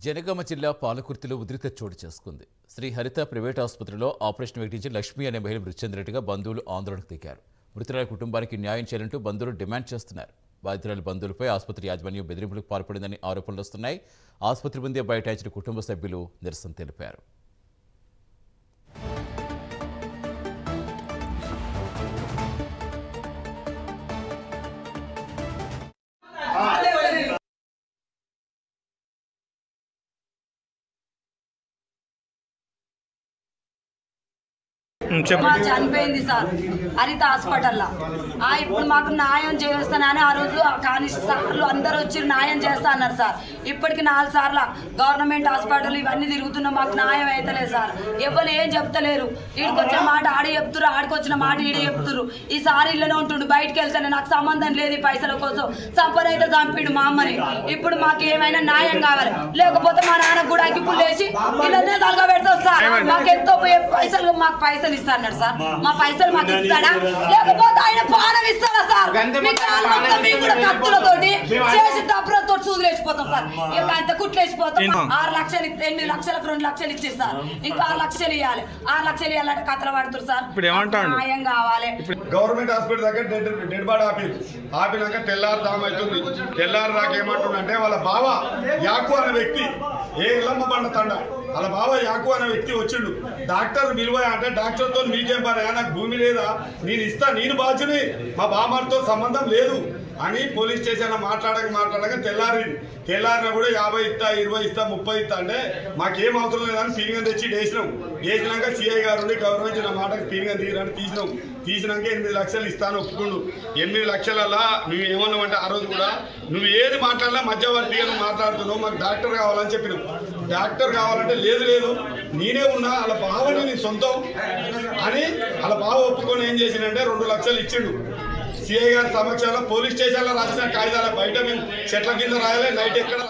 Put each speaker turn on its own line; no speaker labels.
జనగామ జిల్లా పాలకుర్తిలో ఉద్రిక్త చోటు చేసుకుంది. శ్రీ హరిత ప్రైవేట్ ఆసుపత్రిలో ఆపరేషన్ వెకిటించి లక్ష్మి అనే మహిళ మృతి చెందినట్టుగా బంధువులు ఆందోళనకు దిగారు. మృతురాలి కుటుంబానికి న్యాయం చేయాలంటూ బంధువులు డిమాండ్ చేస్తున్నారు. బాధితురాలి బంధువులపై ఆసుపత్రి యాజమాన్యం బెదిరింపులకు పాల్పడిందని ఆరోపణలు వస్తున్నాయి. ఆసుపత్రి ముందే బైఠాయించిన కుటుంబ సభ్యులు నిరసన తెలిపారు.
చనిపోయింది సార్ హరిత హాస్పిటల్లో. ఇప్పుడు మాకు న్యాయం చేస్తానని ఆ రోజు కానిస్టేబుల్ సార్లు అందరూ వచ్చి న్యాయం చేస్తా అన్నారు సార్. ఇప్పటికి 4 సార్లు గవర్నమెంట్ హాస్పిటల్ ఇవన్నీ తిరుగుతున్నాం, మాకు న్యాయం అవుతలేదు సార్. ఎవరు ఏం చెప్తలేరు. ఈడికి వచ్చిన మాట ఆడి చెప్తున్నారు, ఆడికి వచ్చిన మాట ఈడి చెప్తున్నారు. ఈసారి ఇళ్ళనే ఉంటుండు, బయటకు వెళ్తాను, నాకు సంబంధం లేదు ఈ పైసల కోసం. సంపదైతే చంపిడు మా అమ్మని. ఇప్పుడు మాకు ఏమైనా న్యాయం కావాలి, లేకపోతే మా నాన్నకు కూడా అగ్గిపుల్లు వేసి ఇళ్ళనే తలగా పెడతాం సార్. మాకు ఎంతో పైసలు, మాకు పైసలు ఇస్తాడు సార్. మా పైసలు మాకు ఇస్తాడా, లేకపోతే ఆయన పానం ఇస్తాడా సార్? కత్తులతోటి చేసి తప్పులతో సూదులేసిపోతాం సార్. ఇక అంత కుట్లేసిపోతాం. 6 లక్షలు 8 లక్షలకు 2 లక్షలు ఇచ్చేది సార్. ఇంకా 6 లక్షలు ఇవ్వాలి. 6 లక్షలు ఇవ్వాలంటే కథలు పడుతున్నారు సార్. న్యాయం కావాలి.
గవర్నమెంట్ హాస్పిటల్ దగ్గర డెడ్ బాడీ ఆపినాక తెల్లారు దామ అవుతుంది. తెల్లారు దాకా ఏమంటుందంటే వాళ్ళ బావ యాకు అనే వ్యక్తి, ఏ ఇల్లమ్మ బండ తండ, వాళ్ళ బావ యాకు అనే వ్యక్తి వచ్చిండు. డాక్టర్ విలువ అంటే డాక్టర్తో మీకేం పని, నాకు భూమి లేదా, నేను ఇస్తా, నేను బాధ్యుని, మా బామ్మతో సంబంధం లేదు అని పోలీస్ స్టేషన్ మాట్లాడక తెల్లారిన కూడా 50 ఇస్తా, 20 ఇస్తా, 30 ఇస్తా అంటే మాకేం అవసరం లేదని పీనిగా తెచ్చి వేసినాక సిఐ గారు గౌరవించిన మాటకు పీనిగా తీయడానికి తీసినాక 8 లక్షలు ఇస్తాను ఒప్పుకుండు. 8 లక్షలల్లా మేము ఏమన్నామంటే ఆ రోజు కూడా నువ్వు ఏది మాట్లాడినా మధ్యవర్తిగా నువ్వు మాట్లాడుతున్నావు, మాకు డాక్టర్ కావాలని చెప్పినావు. డాక్టర్ కావాలంటే లేదు నేనే ఉన్నా, వాళ్ళ బావని నీ సొంతం అని వాళ్ళ బావ ఒప్పుకొని ఏం చేసిందంటే 2 లక్షలు ఇచ్చిండు. సిఐ గారి సమక్షంలో పోలీస్ స్టేషన్లో రాసిన కాగితాల బయట మేము చెట్ల కింద రాయాలి, నైట్ ఎక్కడ